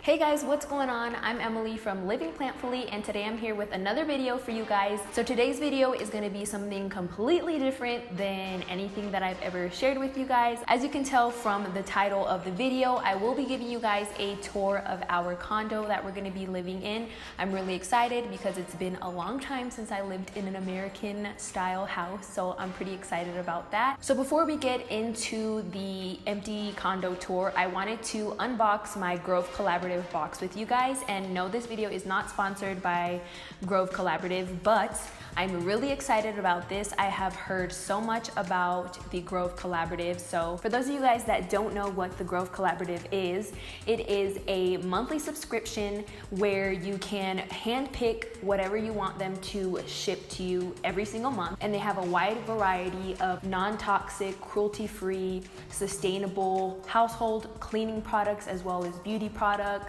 Hey guys, what's going on? I'm Emily from Living Plantfully, and today I'm here with another video for you guys. So today's video is going to be something completely different than anything that I've ever shared with you guys. As you can tell from the title of the video, I will be giving you guys a tour of our condo that we're going to be living in. I'm really excited because it's been a long time since I lived in an American style house, so I'm pretty excited about that. So before we get into the empty condo tour, I wanted to unbox my Grove Collaborative box with you guys. And no, this video is not sponsored by Grove Collaborative, but I'm really excited about this. I have heard so much about the Grove Collaborative. So for those of you guys that don't know what the Grove Collaborative is, it is a monthly subscription where you can handpick whatever you want them to ship to you every single month. And they have a wide variety of non-toxic, cruelty-free, sustainable household cleaning products as well as beauty products.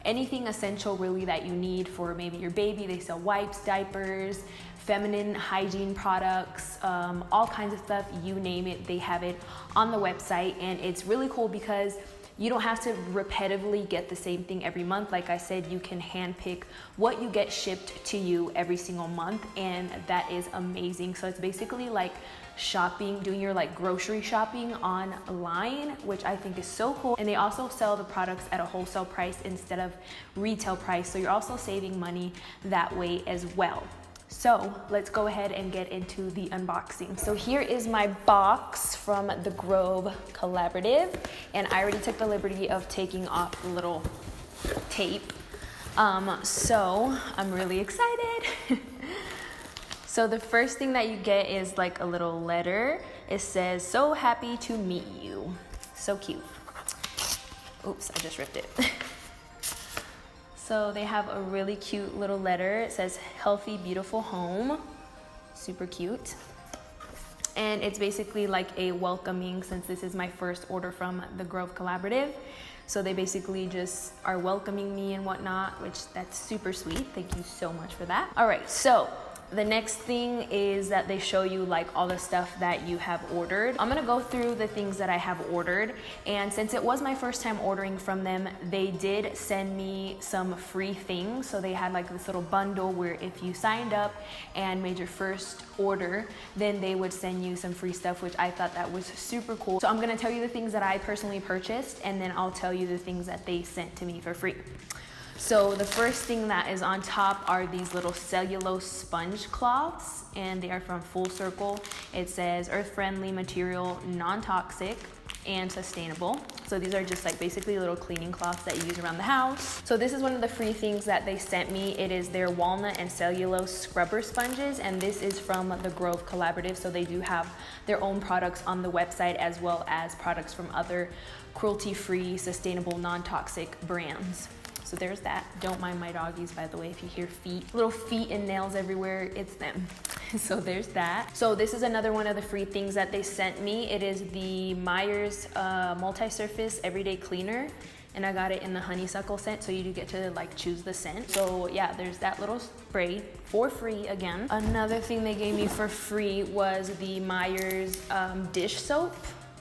Anything essential really that you need for maybe your baby. They sell wipes, diapers, feminine hygiene products, all kinds of stuff, you name it, they have it on the website. And it's really cool because you don't have to repetitively get the same thing every month. Like I said, you can handpick what you get shipped to you every single month, and that is amazing. So it's basically like shopping, doing your like grocery shopping online, which I think is so cool. And they also sell the products at a wholesale price instead of retail price. So you're also saving money that way as well. So let's go ahead and get into the unboxing. So here is my box from the Grove Collaborative. And I already took the liberty of taking off the little tape. So I'm really excited. So the first thing that you get is like a little letter. It says, "So happy to meet you." So cute. Oops, I just ripped it. So they have a really cute little letter. It says, "Healthy, beautiful home." Super cute. And it's basically like a welcoming, since this is my first order from the Grove Collaborative. So they basically just are welcoming me and whatnot, which that's super sweet. Thank you so much for that. All right, so the next thing is that they show you like all the stuff that you have ordered. I'm gonna go through the things that I have ordered, and since it was my first time ordering from them, they did send me some free things. So they had like this little bundle where if you signed up and made your first order, then they would send you some free stuff, which I thought that was super cool. So I'm gonna tell you the things that I personally purchased, and then I'll tell you the things that they sent to me for free. So the first thing that is on top are these little cellulose sponge cloths, and they are from Full Circle. It says earth-friendly material, non-toxic, and sustainable. So these are just like basically little cleaning cloths that you use around the house. So this is one of the free things that they sent me. It is their walnut and cellulose scrubber sponges, and this is from the Grove Collaborative. So they do have their own products on the website as well as products from other cruelty-free, sustainable, non-toxic brands. So there's that. Don't mind my doggies, by the way. If you hear feet, little feet and nails everywhere, it's them. So there's that. So this is another one of the free things that they sent me. It is the Myers multi-surface everyday cleaner, and I got it in the honeysuckle scent, so you do get to like choose the scent. So yeah, there's that little spray for free again. Another thing they gave me for free was the Myers dish soap,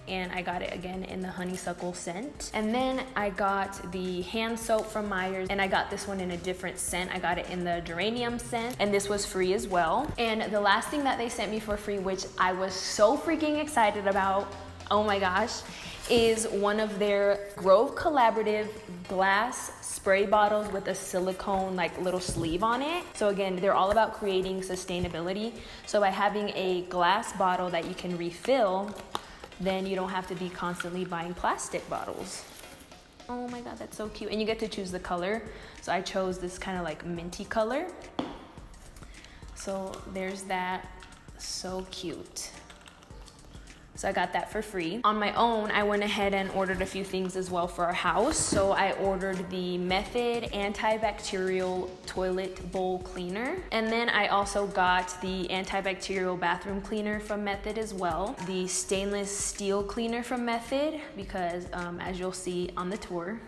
and I got it again in the honeysuckle scent. And then I got the hand soap from Myers, and I got this one in a different scent. I got it in the geranium scent, and this was free as well. And the last thing that they sent me for free, which I was so freaking excited about, oh my gosh, is one of their Grove Collaborative glass spray bottles with a silicone like little sleeve on it. So again, they're all about creating sustainability. So by having a glass bottle that you can refill, then you don't have to be constantly buying plastic bottles. Oh my God, that's so cute. And you get to choose the color. So I chose this kind of like minty color. So there's that, so cute. So I got that for free. On my own, I went ahead and ordered a few things as well for our house. So I ordered the Method antibacterial toilet bowl cleaner. And then I also got the antibacterial bathroom cleaner from Method as well. The stainless steel cleaner from Method, because as you'll see on the tour,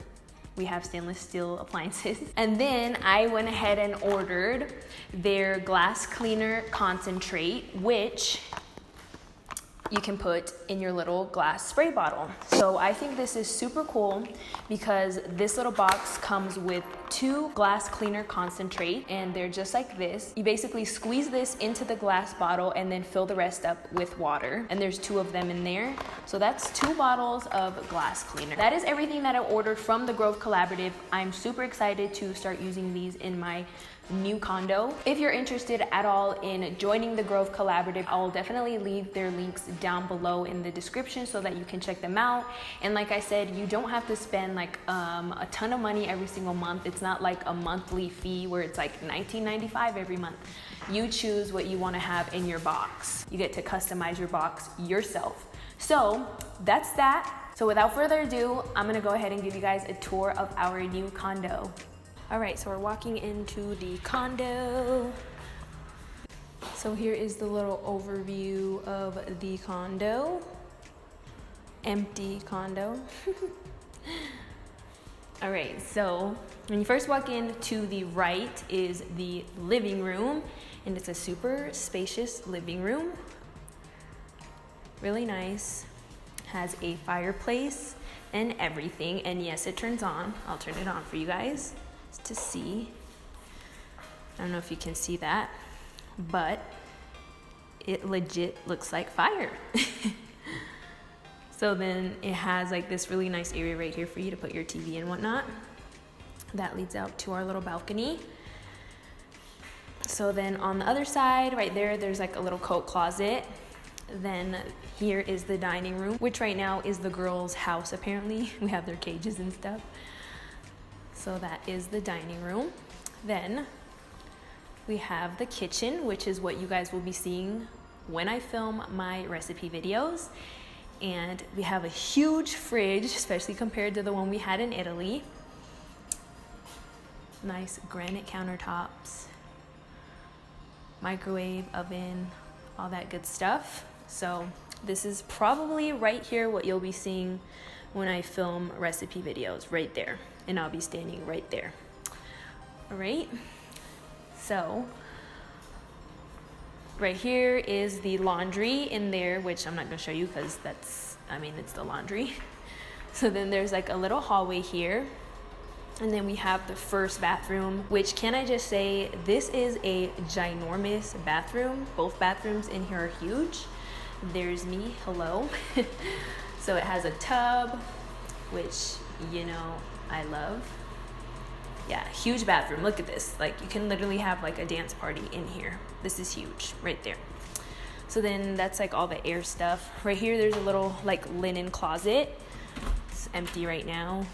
we have stainless steel appliances. And then I went ahead and ordered their glass cleaner concentrate, which you can put in your little glass spray bottle. So I think this is super cool because this little box comes with 2 glass cleaner concentrate, and they're just like this. You basically squeeze this into the glass bottle and then fill the rest up with water, and there's 2 of them in there. So that's 2 bottles of glass cleaner. That is everything that I ordered from the Grove Collaborative. I'm super excited to start using these in my new condo. If you're interested at all in joining the Grove Collaborative, I'll definitely leave their links down below in the description so that you can check them out. And like I said, you don't have to spend like a ton of money every single month. It's not like a monthly fee where it's like $19.95 every month. You choose what you want to have in your box. You get to customize your box yourself. So that's that. So without further ado, I'm gonna go ahead and give you guys a tour of our new condo. All right, so we're walking into the condo. So here is the little overview of the condo. Empty condo. All right, so when you first walk in, to the right is the living room, and it's a super spacious living room. Really nice. Has a fireplace and everything, and yes, it turns on. I'll turn it on for you guys to see. I don't know if you can see that, but it legit looks like fire. So then it has like this really nice area right here for you to put your TV and whatnot. That leads out to our little balcony. So then on the other side right there, there's like a little coat closet. Then here is the dining room, which right now is the girls' house apparently. We have their cages and stuff. So that is the dining room. Then we have the kitchen, which is what you guys will be seeing when I film my recipe videos. And we have a huge fridge, especially compared to the one we had in Italy. Nice granite countertops, microwave, oven, all that good stuff. So this is probably right here what you'll be seeing when I film recipe videos, right there. And I'll be standing right there. All right, so right here is the laundry in there, which I'm not gonna show you because that's, I mean, it's the laundry. So then there's like a little hallway here. And then we have the first bathroom, which, can I just say, this is a ginormous bathroom. Both bathrooms in here are huge. There's me, hello. So it has a tub, which, you know, I love. Yeah, huge bathroom. Look at this. Like, you can literally have like a dance party in here. This is huge right there. So then that's like all the air stuff. Right here, there's a little like linen closet. It's empty right now.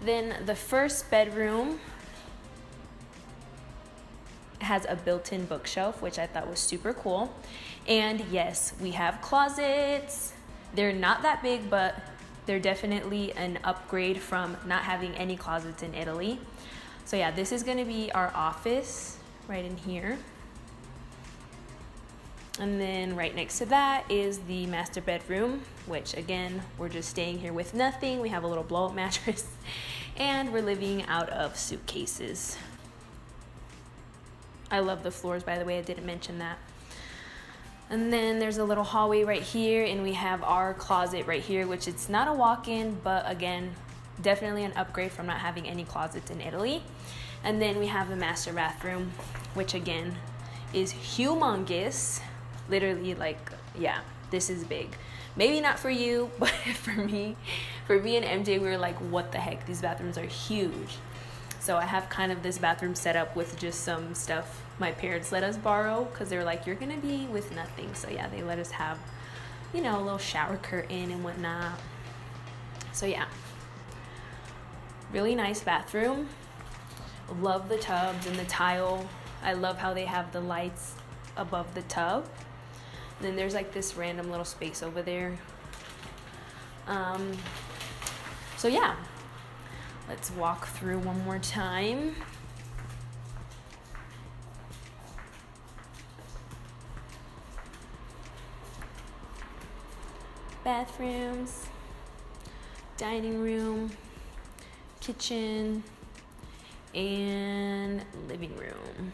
Then the first bedroom has a built-in bookshelf, which I thought was super cool. And yes, we have closets. They're not that big, but they're definitely an upgrade from not having any closets in Italy. So yeah, this is gonna be our office right in here. And then right next to that is the master bedroom, which again, we're just staying here with nothing. We have a little blow-up mattress and we're living out of suitcases. I love the floors, by the way, I didn't mention that. And then there's a little hallway right here, and we have our closet right here, which it's not a walk-in, but again, definitely an upgrade from not having any closets in Italy. And then we have the master bathroom, which again is humongous. Literally, like, yeah, this is big. Maybe not for you, but for me and MJ, we were like, what the heck? These bathrooms are huge. So I have kind of this bathroom set up with just some stuff my parents let us borrow because they were like, you're gonna be with nothing. So yeah, they let us have, you know, a little shower curtain and whatnot. So yeah, really nice bathroom. Love the tubs and the tile. I love how they have the lights above the tub. And then there's like this random little space over there. So yeah, let's walk through one more time. Bathrooms, dining room, kitchen, and living room.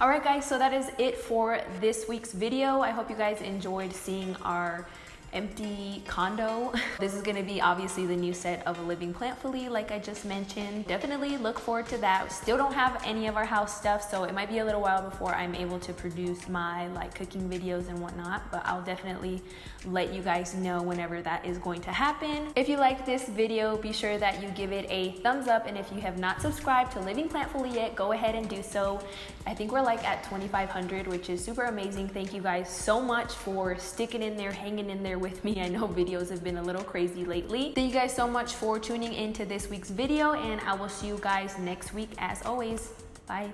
All right, guys, so that is it for this week's video. I hope you guys enjoyed seeing our empty condo. This is gonna be obviously the new set of Living Plantfully, like I just mentioned. Definitely look forward to that. Still don't have any of our house stuff, so it might be a little while before I'm able to produce my like cooking videos and whatnot, but I'll definitely let you guys know whenever that is going to happen. If you liked this video, be sure that you give it a thumbs up, and if you have not subscribed to Living Plantfully yet, go ahead and do so. I think we're like at 2,500, which is super amazing. Thank you guys so much for sticking in there, hanging in there with me. I know videos have been a little crazy lately. Thank you guys so much for tuning into this week's video, and I will see you guys next week as always. Bye.